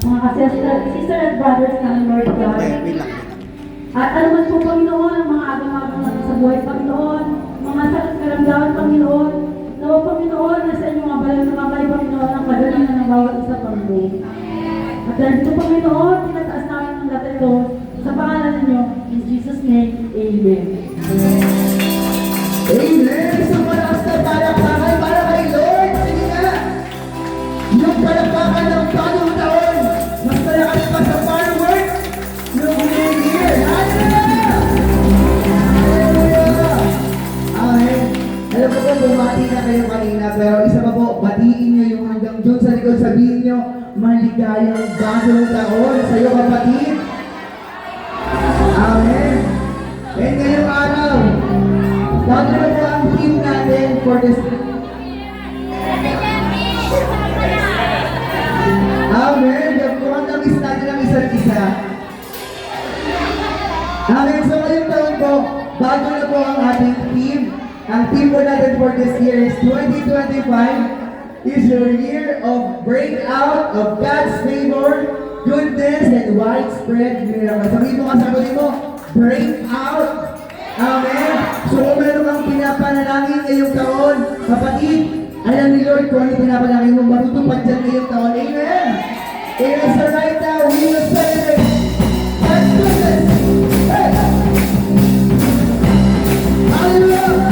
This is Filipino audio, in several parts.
mga sister at brothers ng Lord God. At ano man po, Panginoon, ang mga agaw-agaw natin sa buhay, Panginoon, mga sakit karamdaman, Panginoon, nawa, Panginoon, nasa inyong mga balang nakamay, Panginoon, ang kadalingan ng bawat isa, Panginoon. At dahil dito, Panginoon, tinataas namin ang lahat ito sa pangalan ninyo, in Jesus' name, Amen. Amen! Isang malakas na palakpakan para kay Lord. Sige nga! Yung palakpakan ng bagong taon, mas malakas pa sa fireworks, yung new year. Hallelujah! Hallelujah! Amen! Alam ko po, bumati na kayo kanina, pero isa pa po, batiin nyo yung hanggang dun sa likod, sabihin nyo, maligayang bagong taon sa iyo, kapatid. Amen! And ngayong araw, bago na po ang team natin for this. Amen! Mukhang na-miss natin ang isa't isa. Amen! So ngayong taon po, bago na po ang ating team. Ang team po natin for this year is 2025 is your year of breakout of God's favor, goodness, and widespread miracles. Sabihin mo kasabali mo, breakout. Amen. So kung meron kang pinapanalangin ngayong taon, kapatid, alam ni Lord kung ano pinapanalangin mo, matutupad dyan ngayong taon. Amen. Amen. So right now, we will celebrate God's goodness. Hey! Hallelujah!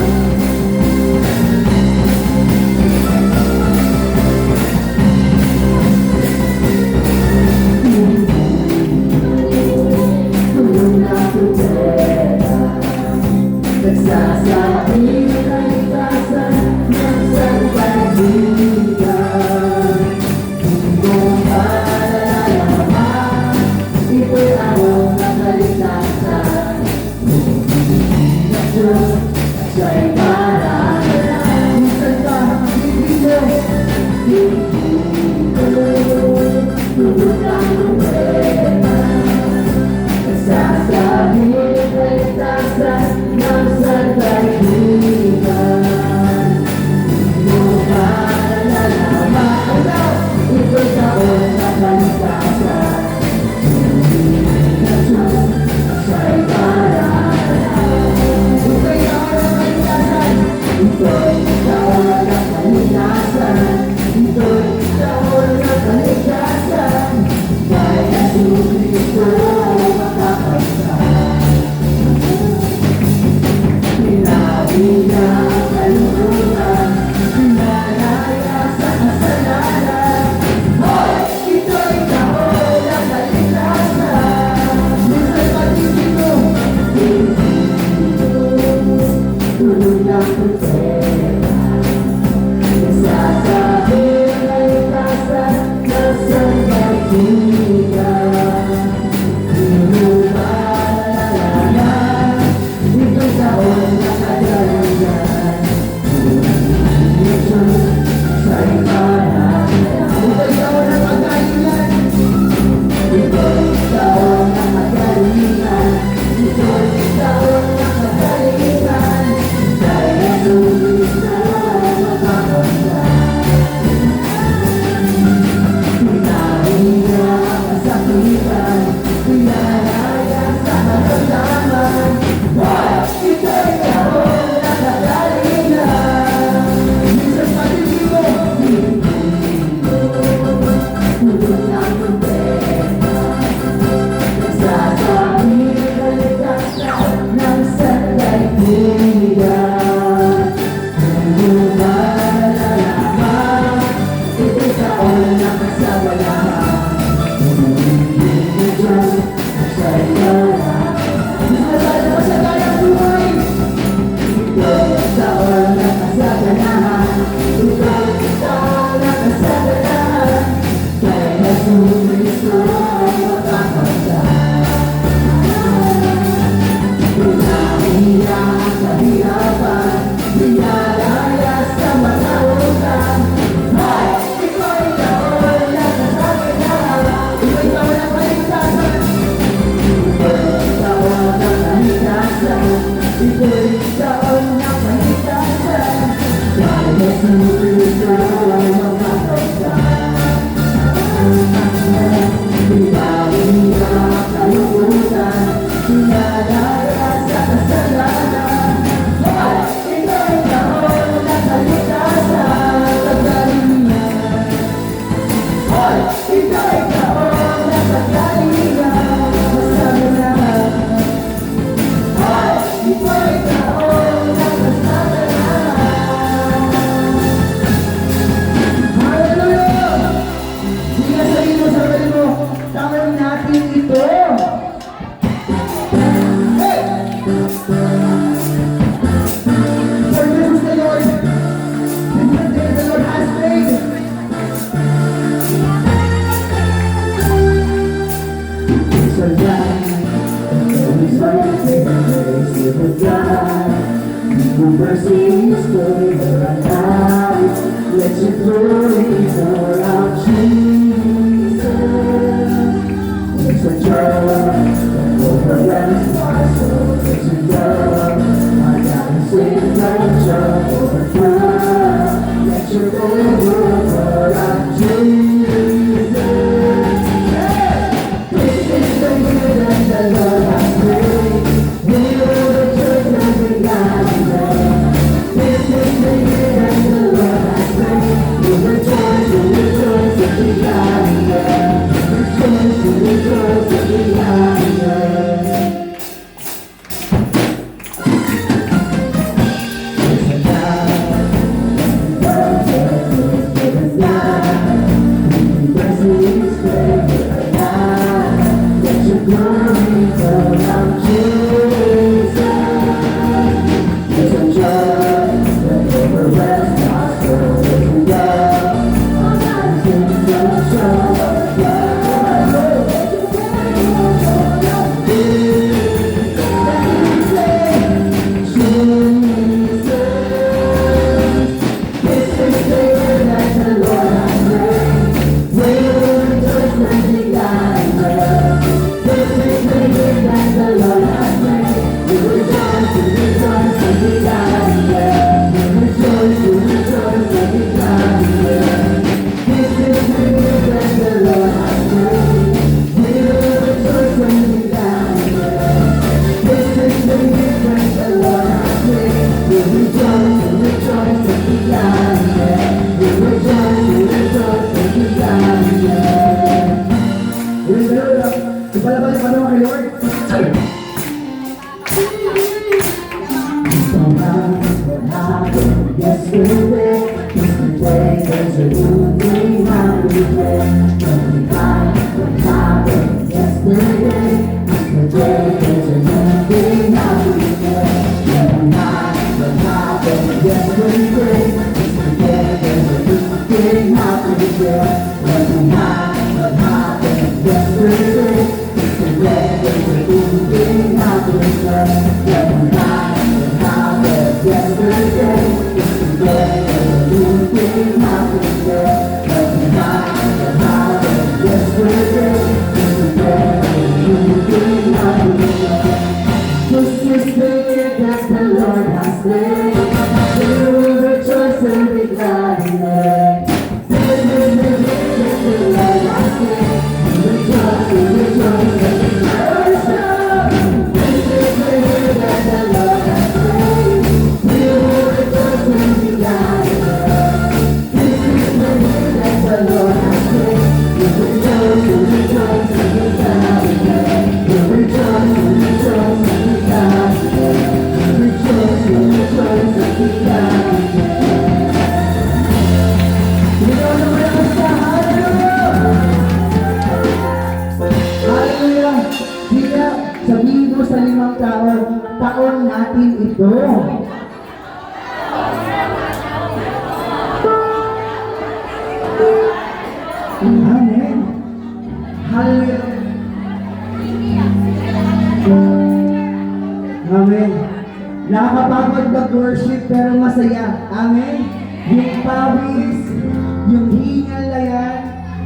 Nagsasabi ng kaligtasan ng sangkaligan. Kung paalalaman, ito'y araw ng kaligtasan. Ng Diyos, siya'y parang minsan ka ang bibigyo. Tulog ang lumema. Nagsasabi ng kaligtasan ng sangkaligan. Kung paalalaman, ito'y taon ng kaligtasan. Ng Diyos, siya'y parang ito'y taon ng kaligtasan. Ito'y taon ng kaligtasan. Ito'y taon ng kaligtasan. Dahil Jesucristo makakasal. Pinahina ang kaluluhan, pinalaya sa kasalanan. Hoy! Ito'y taon ng kaligtasan. Minsan pag-ibig mo, tulog ng puntera. Nagsasabi ng kaligtasan ng sangkaligan. Tulog paalalaman, ito'y taon ng kagalingan. Ng Diyos, siya'y parang ito'y taon ng kagalingan. Ito'y taon ng kagalingan. Ito'y taon ng kagalingan. Dahil Jesucristo makakasal. Pinahina ang kasakitan, pinalaya sa karamdaman. Hoy! Ito'y taon ng kagalingan. Minsan pag-ibig mo, tulog ng puntera. Nagsasabi ng kaligtasan ng sangkaligan. Kung paalalaman, ito'y taon ng kasawalahan. Ng Diyos, siya'y parang masagana mo sa kanyang buhay. Ito'y taon ng kasaganahan. Ito'y taon ng kasaganahan. Kaya Jesucristo ay makakasal. Pinahina ang kahirapan, pinalaya sa matalunan. Hoy! Ito'y taon ng kasaganahan. Ito'y taon ng kaligtasan. Ito'y taon ng kaligtasan. Ito'y taon ng kaligtasan. Dahil Jesucristo ay makakasal. sabihin mo, taon natin ito. Hey! For this is the Lord. This is the day the Lord has made. It's a lie. It's a grace of God. Your mercy is going around. Let your glory pour out, Jesus. It's a joy that overwhelms my soul. It's a love I gotta sing like Jehovah. Let your glory pour out, Jesus. This is the year that the Lord has made. We will rejoice and be glad in it. This is the year that the Lord has made. We will rejoice and be glad in it. Rejoice and be glad in it. It's a God, God, it's God. Mercy is great right now. Let your glory pour out, Jesus. It's a joy that overwhelms my soul. It's a love I'm not singing from shore. Ipalabas pa naman kay Lord. Yesterday, yesterday, there's a new thing happening. Nothing like what happened yesterday. Yesterday, there's a new thing happening. Nothing like what happened yesterday. Yesterday, there's a new thing happening. Nothing like what happened yesterday. Yesterday, there's a new thing happening. Nothing like what happened yesterday. Yesterday, there's a new thing happening. Nothing like what happened yesterday. Yesterday, there's a new thing happening. This is the year that the Lord has made. We will rejoice and be glad in it. This is the year that the Lord has made. We rejoice and rejoice and be glad in it. This is the year that the Lord has made. We will rejoice and be glad in it. This is the year that the Lord has made. We rejoice and rejoice and be glad in it. We rejoice and rejoice and be glad in it. We rejoice and rejoice and be glad in it. Ikaw na malakas ka. Hallelujah! Hallelujah! Kaya sabihin mo sa 5 taon, taon natin ito. Amen. Hallelujah. Amen. Nakakapagod mag-worship pero masaya. Amen. Yung pawis, yung hingal na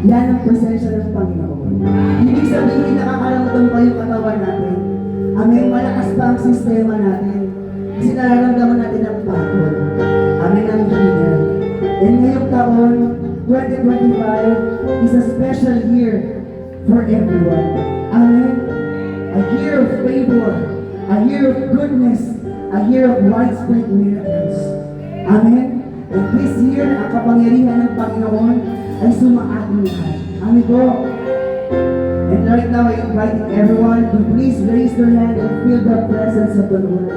yan ang presensya ng Panginoon. Ibig sabihin nakakaramdam pa yung katawan natin. Amen. Malakas pa ang sistema natin. Kasi nararamdaman natin ang pagod. Amen ang hingal. And ngayong taon, 2025 is a special year for everyone. Amen. A year of favor, a year of goodness, a year of widespread miracles. Amen. And this year, ang kapangyarihan ng Panginoon ay sumaating lahat. Amen po. And right now, I invite everyone to please raise their hand and feel the presence of the Lord.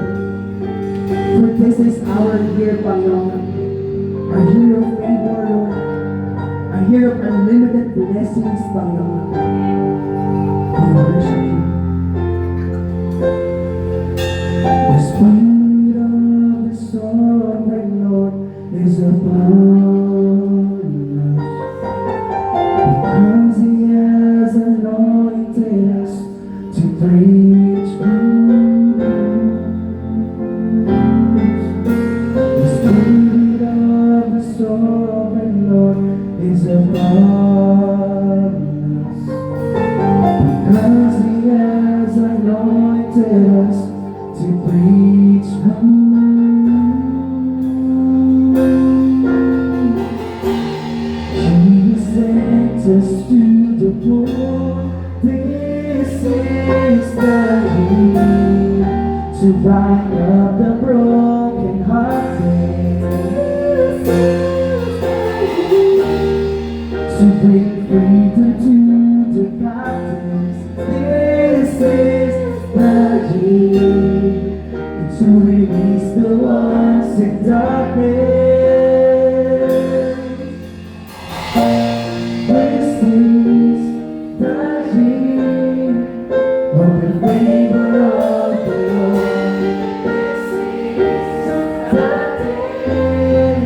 For this is our year, Panginoon. A year of favor, Lord. A a year of unlimited blessings, Panginoon. We worship you. The Spirit of the Sovereign Lord is upon us, because He has anointed us to preach good news. The Spirit of the Sovereign Lord is upon us, because He has anointed us to preach good news. Jesus sent us to the poor. This is the year to bind up the broken hearted, to bring freedom to the captives. This is the year to release the ones in darkness. This is the year of the favor of the Lord. This is the day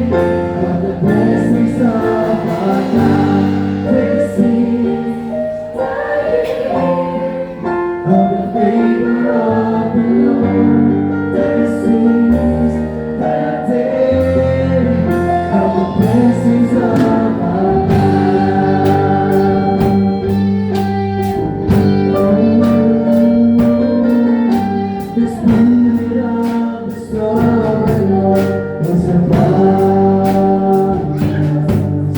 of the blessings of our God. This is the year of the favor of the Lord. This is the day of the blessings of our God. The Spirit of the Sovereign Lord is upon us,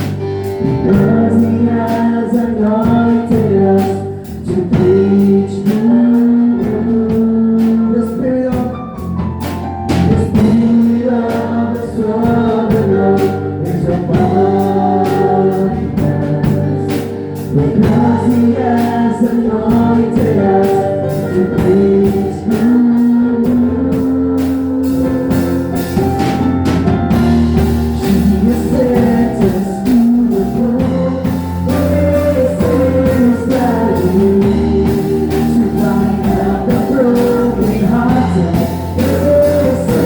because He has anointed us to preach good news. The Spirit of the Sovereign Lord is upon us, because He has anointed us to preach good news. Jesus sent us to the poor. This is the year to bind up the broken hearted. This is the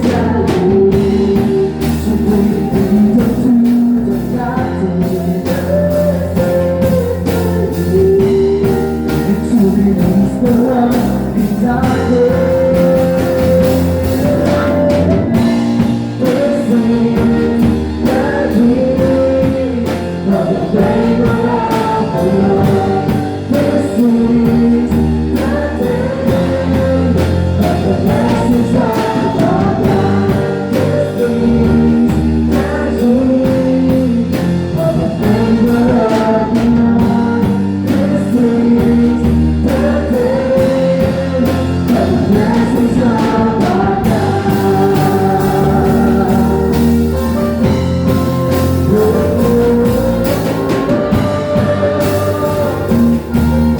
year to bring freedom to the captives, and to release the lost in darkness. This is the year of the favor of the Lord. This is the day of the blessings of our God. This is the year of the favor of the Lord. This is the day of the blessings of our God.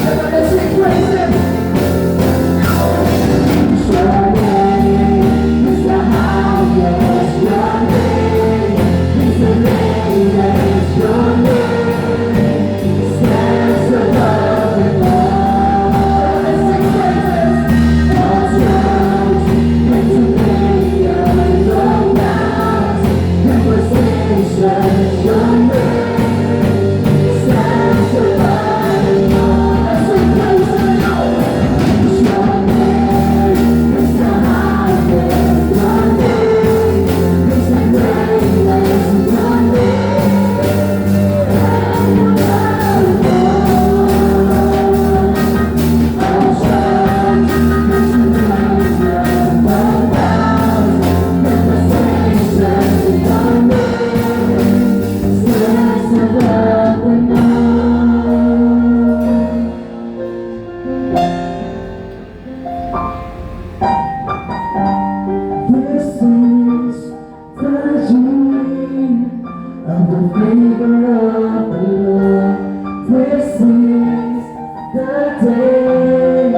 Everybody sing praise Him. Your name is the highest. Your name is the greatest. Your name stands above them all. Everybody sing praises. All thrones and dominions, all powers and positions. Your name stands above them all. Let's sing praises. Your name is the highest. Your name is the greatest. Your name stands above them all. All thrones and dominions, all powers and positions. Your name stands above them all. This is the year of the favor of the Lord. This is the day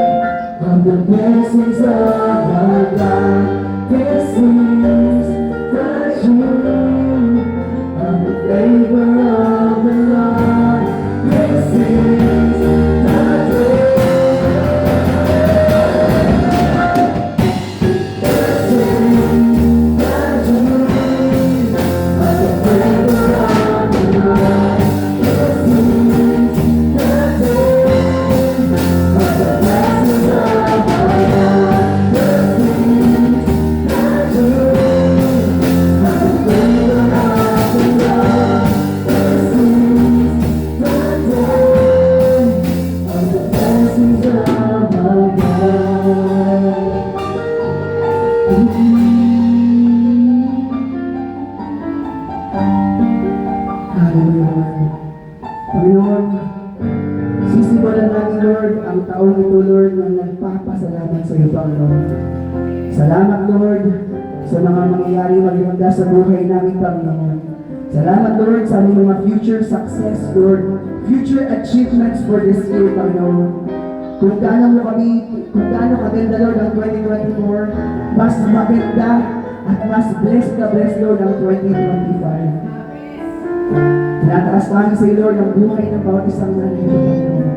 of the blessings of our God. This is the year of the favor of Lord, ang taong ito, Lord, na nagpapasalamat sa iyo, Panginoon. Salamat, Lord, sa mga mangyayari maganda sa buhay namin, Panginoon. Salamat, Lord, sa aming mga future success, Lord, future achievements for this year, Panginoon. Kung gaano kaganda, Lord, ang 2024, mas maganda at mas blessed na blessed, Lord, ang 2025. Tinataas namin sa iyo, Lord, ang buhay ng bawat isang nandito, Panginoon.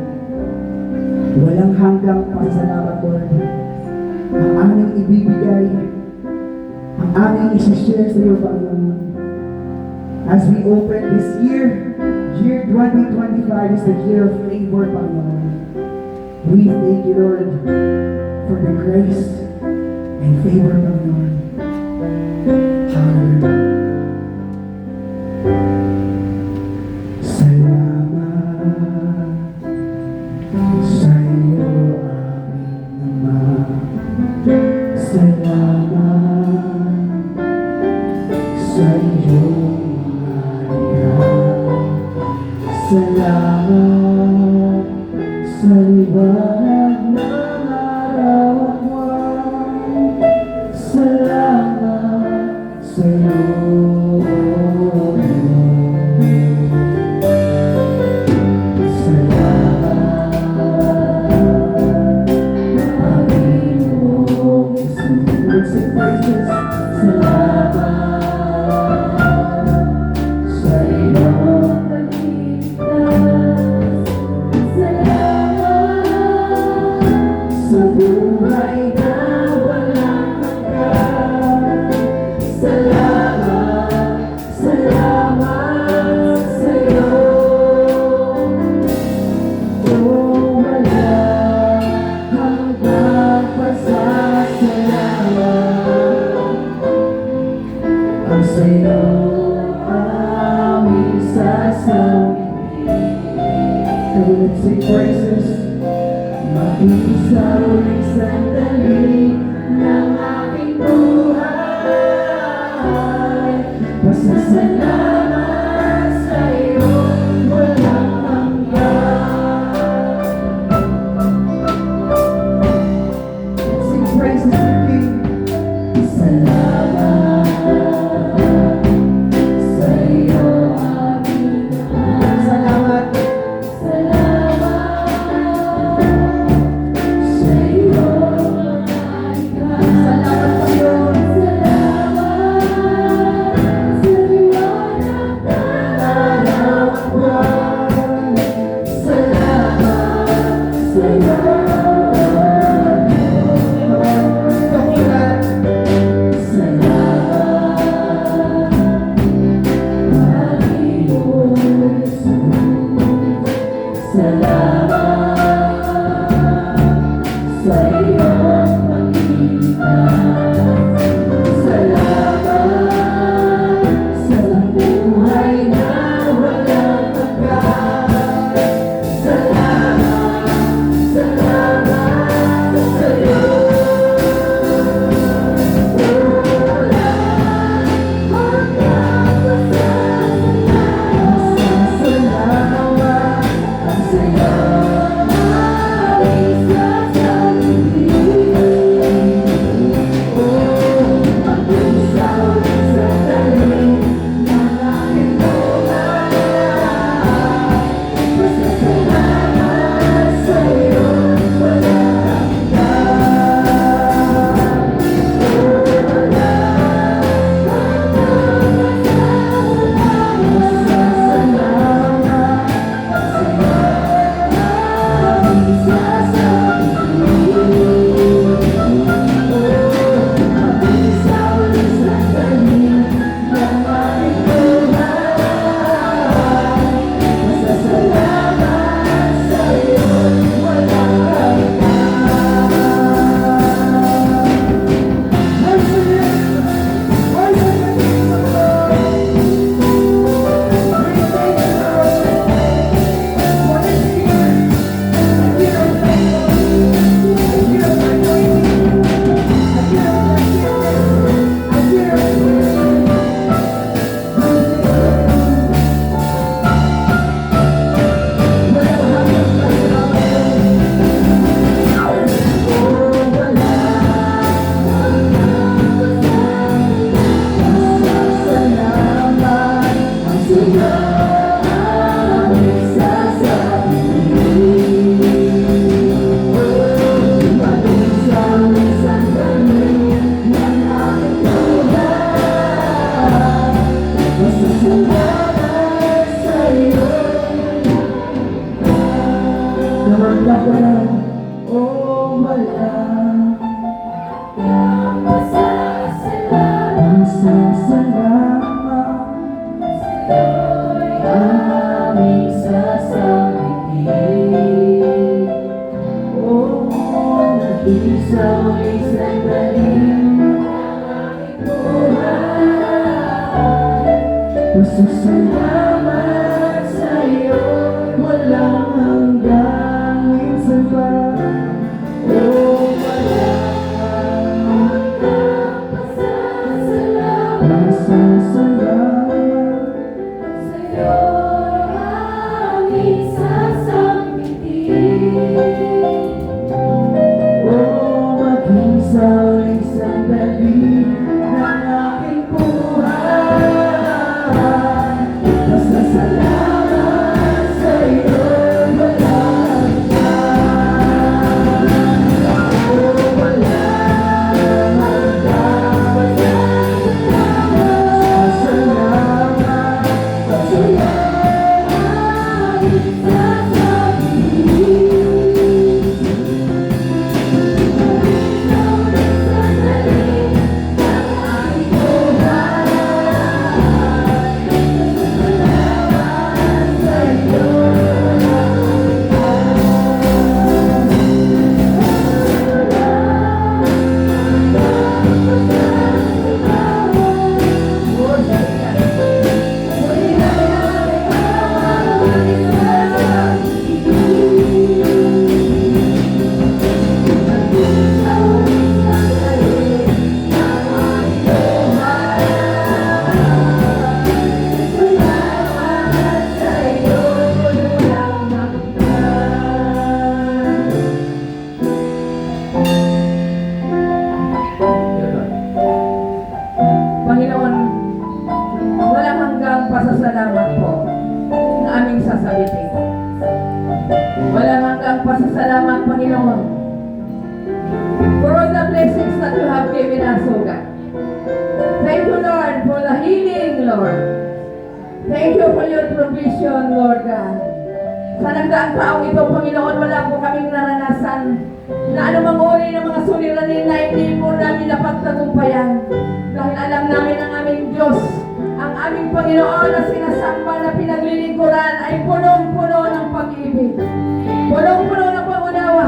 Walang hanggang pasalamat, Lord. Ang aming ibibigay, ang aming isi-share sa iyo, Panginoon. As we open this year, year 2025 is the year of favor, Panginoon. We thank you, Lord, for the grace and favor, Panginoon. Hallelujah. Salamat sa iyo, aming Ama. Salamat sa iyong mga salamat sa liwanag ng araw at buwan. Salamat sa iyo. Let's sing praises. Makisawaling sandali ng aking buhay. Pasasalamat sa iyo, walang hanggan. Let's sing praises to the King. Salamat sa iyo, aking buhay. Salamat. Namanggap ko na, oh wala. Masasalamat Aming sasabihin, oh, isaw isang galing ang aming buhay. pasasalamat sa'yo, walang hanggang minsan pa. Oh, wala. Masasalamat Sa'yo aming sasabihin, oh, maging sa uling sandali ng aking buhay. Pasasalamat sa'yo, walang hanggan. Oh, walang hanggan. Pasasalamat sa'yo. aming sasabihin, isaw isang galing ang aming buhay. Pasasalamat sa'yo. Panginoon, walang hanggang pasasalamat po na aming sasabitin. Walang hanggang pasasalamat, Panginoon, for all the blessings that you have given us, O God. Thank you, Lord, for the healing, Lord. Thank you for your provision, Lord God. Sa nagdaang taong ito, Panginoon, wala po kaming naranasan na anumang uri ng mga suliranin na hindi po namin napagtagumpayan. Dahil alam namin ang aming Diyos, ang aming Panginoon na sinasamba na pinaglilingkuran ay punong-puno ng pag-ibig. Punong-puno ng pangunawa.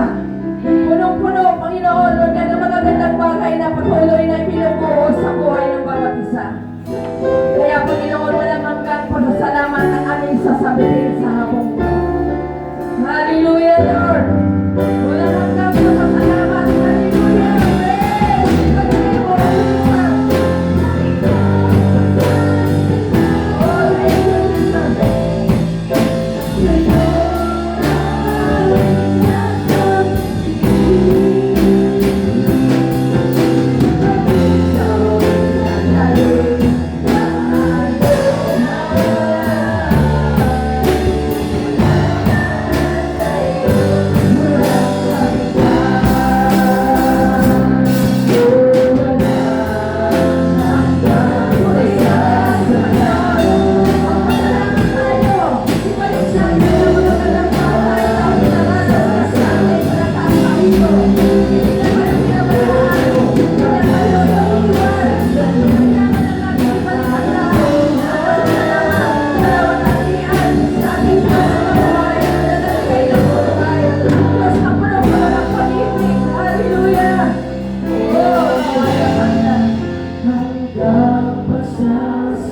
Punong-puno, Panginoon, Lord God, ng magagandang bagay na patuloy na ibinubuo sa buhay ng bawat isa. Kaya, Panginoon, walang hanggang pasasalamat ang aming sasabihin sa hapong ito. Hallelujah, Lord! Walang hanggang pasasalamat. Hallelujah! Praise the name of Jesus! Oh, thank you, Jesus!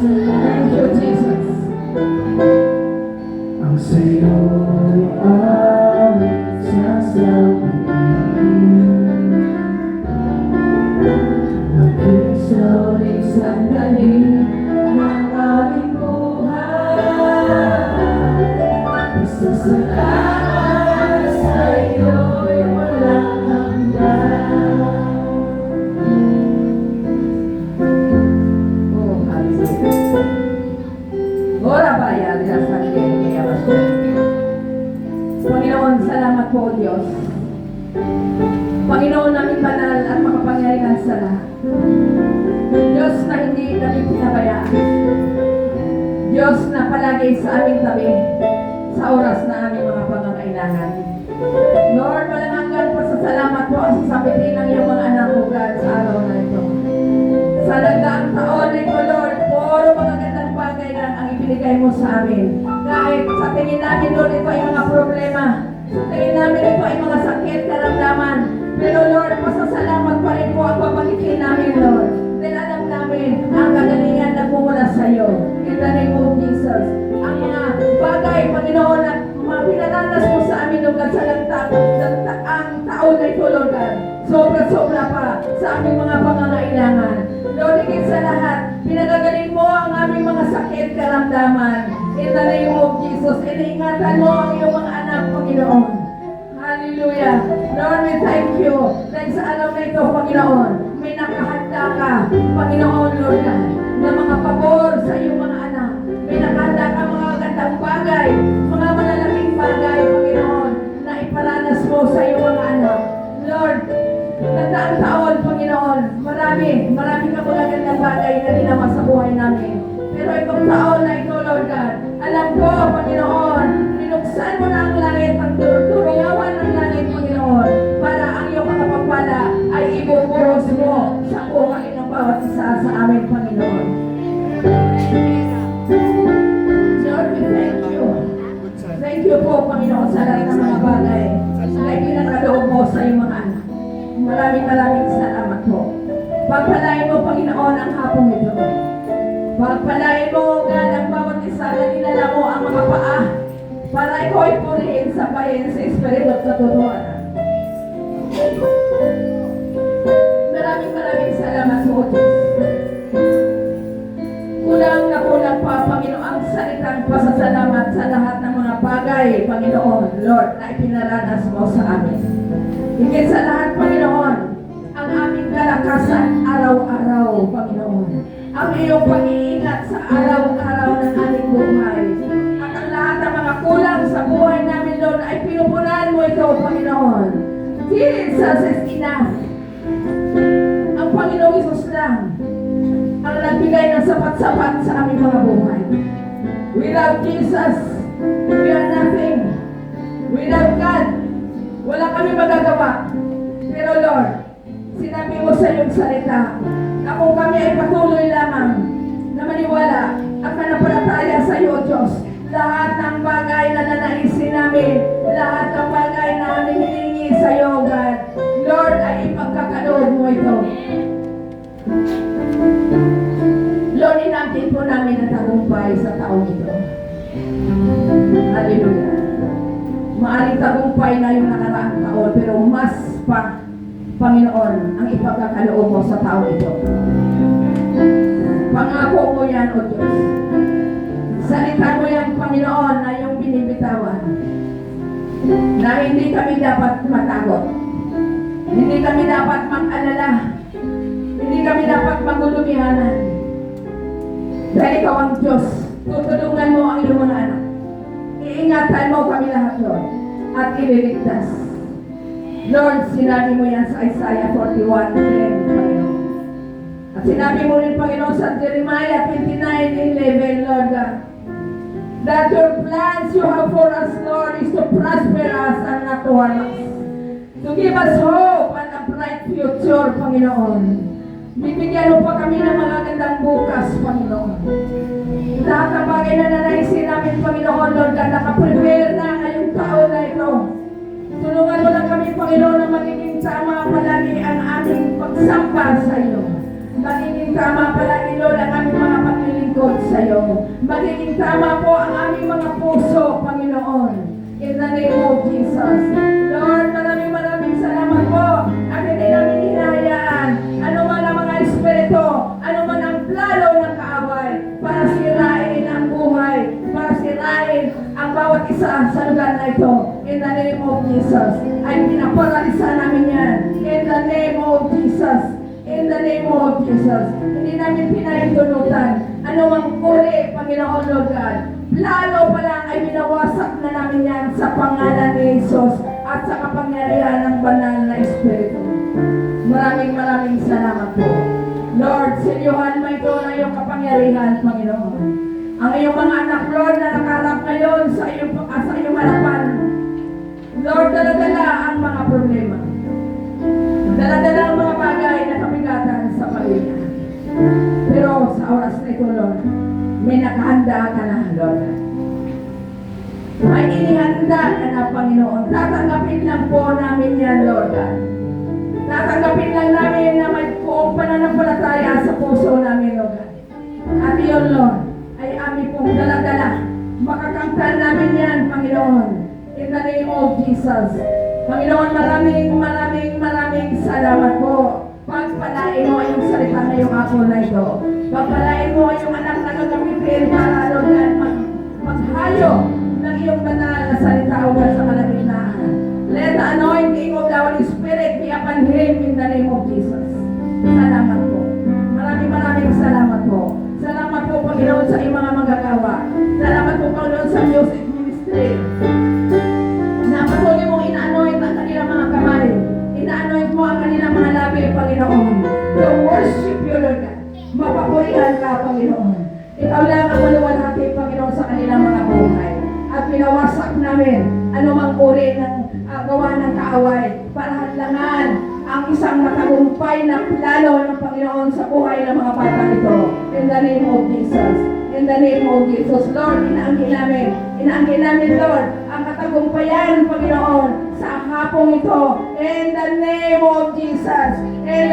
Thank you, Jesus. ang sa'yo aming sasabihin. Maging sa uling sandali ng aming buhay. Pasasalamat sa'yo'y walang hanggan. Oh, hallelujah. Ora baya, Diyasan Kaya Basya. Panginoon, salamat po, Diyos. Panginoon namin banal at makapangyarihan sa lahat. Diyos na hindi namin pinabayaan. Diyos na palagi sa aming tabi sa oras na aming mga pangangailangan. Lord, walang hanggan pasasalamat po ang sasabihin ng iyong mga anak ko, God, sa araw na ito. Sa nagdaang taon na ito, Lord, puro magagandang bagay lang ang ibinigay mo sa amin. Kahit sa tingin namin, Lord, ito ay mga problema. Sa tingin namin, ito ay mga sakit, karamdaman. Pero Lord, pasasalamat pa rin po ang papagitin namin, Lord. Dahil alam namin, ang kagalingan nagmumula sa iyo. In the name of Jesus. Ang mga bagay, Panginoon, na mga pinaranas mo sa amin, Lord, sa ang taon na ito, Lord, God. Sobra-sobra pa sa aming mga pangangailangan. Lord, higit sa lahat, pinagagaling mo ang aming mga sakit, karamdaman. In the name of Jesus, iniingatan mo ang iyong mga anak, Panginoon. Hallelujah. Lord, we thank you. Dahil sa araw na ito, Panginoon, may nakahanda ka, Panginoon, Lord God, na mga pabor sa iyong mga anak. May nakahanda ka mga gandang bagay, mga malalaking bagay, Panginoon, na iparanas mo sa iyong mga anak. Lord, nagdaang taon, Panginoon, marami ka mga gandang bagay na ginawa sa buhay namin. Pero itong taon na ito, Lord God, alam ko, Panginoon, binuksan mo na ang langit, ang turuyawan ng langit, Panginoon, para ang iyong mga pagpala ay ibuburos mo sa buhay ng bawat isa sa amin, Panginoon. Lord, we thank you. Thank you po, Panginoon, sa lahat ng mga bagay na ipinagkaloob mo sa iyong mga anak. Maraming salamat po. Pagpalain mo, Panginoon, ang hapong ito. Pagpalain mo, God, ang bawat isa na dinala mo ang mga paa para ikaw ay purihin sa bayan sa Espiritu at sa tutuanan. Maraming salamat po, Diyos. Kulang na kulang pa, Panginoon, ang salitang pasasalamat sa lahat ng mga bagay, Panginoon, Lord, na ipinaranas mo sa amin. Higit sa lahat, Panginoon, ang aming kalakasan araw-araw, Panginoon. Ang iyong pag-iingat sa araw-araw ng aming buhay. At ang lahat ng mga kulang sa buhay namin, Lord, ay pinupunan mo ito, Panginoon. Jesus is enough. Ang Panginoong Isus lang ang nagbigay ng sapat-sapat sa aming mga buhay. Without Jesus, we are nothing. Without God, wala kami magagawa. Pero Lord, sinabi mo sa iyong salita na kung kami ay patuloy lamang na maniwala at manampalataya sa iyo, Diyos, lahat ng bagay na nanaisin namin, lahat ng bagay na aming hiningi sa iyo, God, Lord, ay ipagkakaloob mo ito. Lord, inatin po namin ang tagumpay sa taong ito. Hallelujah. Maaring tagumpay na yung nakaraang taon, pero mas pa, Panginoon, ang ipagkakaloob mo sa taong ito. Pangako mo yan, O Diyos. Salita mo yan, Panginoon, na yung binibitawan. Na hindi kami dapat matakot. Hindi kami dapat mag-alala. Hindi kami dapat magulumihanan. Dahil ikaw ang Diyos, tutulungan mo ang iyong mga anak. Iingatan mo kami lahat, Lord, at ililigtas. Lord, sinabi mo yan sa Isaiah 41:10, Panginoon. At sinabi mo rin, Panginoon, sa Jeremiah 29:11, Lord God, that your plans you have for us, Lord, is to prosper us and not to harm us. To give us hope and a bright future, Panginoon. Bibigyan mo pa kami ng mga gandang bukas, Panginoon. Lahat ng bagay na nanaisin namin, Panginoon, Lord God, nakaprepare na ngayong taon na ito. Tulungan mo lang kami, Panginoon, na magiging tama palagi ang aming pagsamba sa iyo. Magiging tama palagi, Lord, ang aming mga paglilingkod sa iyo. Magiging tama po ang aming mga puso, Panginoon. In the name of Jesus. Lord, maraming salamat po. At hindi namin hinahayaan ano man ang mga espiritu, ano man ang plano ng kaaway para sirain ang buhay, para sirain ang bawat isa sa lugar na ito. In the name of Jesus. Ay pinaparalisa namin yan. In the name of Jesus. In the name of Jesus. Hindi namin pinahintunutan. Ano mang uli, Panginoon, Lord God. Plano pa lang ay binawasak na namin yan sa pangalan ni Jesus at sa kapangyarihan ng banal na Espiritu. Maraming salamat po. Lord, silyuhan mo ito na iyong kapangyarihan, Panginoon. Ang iyong mga anak, Lord, na nakarap ngayon sa iyong harapan. Lord, ang mga problema. Dala-dala ang mga bagay na kabigatan sa pamilya. Pero sa oras na ito, Lord, may nakahanda ka na, Lord. May inihanda ka na, Panginoon. Tatanggapin lang po namin yan, Lord. Tatanggapin lang namin na may buong pananampalataya sa puso namin, Lord. At yun, Lord, ay aming pong dala-dala. Makakamtan namin yan, Panginoon. In the name of Jesus. Panginoon, maraming salamat po. Pagpalain mo yung salita ngayong ako na ito. Pagpalain mo yung anak na gagamitin para, Lord, maghayo ng iyong banal na salita o sa kalagitnaan. Let the anointing of the Holy Spirit be upon him in the name of Jesus. Salamat po. Maraming salamat po. Salamat po, Panginoon, sa iyong mga manggagawa. Salamat po, Panginoon, sa music ministry. Na patuloy mong ina-anoint ang kanilang mga kamay. Ina-anoint mo ang kanilang mga labi, Panginoon. To worship you, Lord God. Mapapurihan ka, Panginoon. Ikaw lang ang maluwalhati, Panginoon, sa kanilang mga buhay. At pinawasak namin anumang uri ng gawa ng kaaway para hadlangan ang isang matagumpay na plano ng Panginoon sa buhay ng mga bata ito. In the name of Jesus. In the name of Jesus. Lord, inaangkin namin, Lord, ang katagumpayan, Panginoon, sa hapong ito. In the name of Jesus. In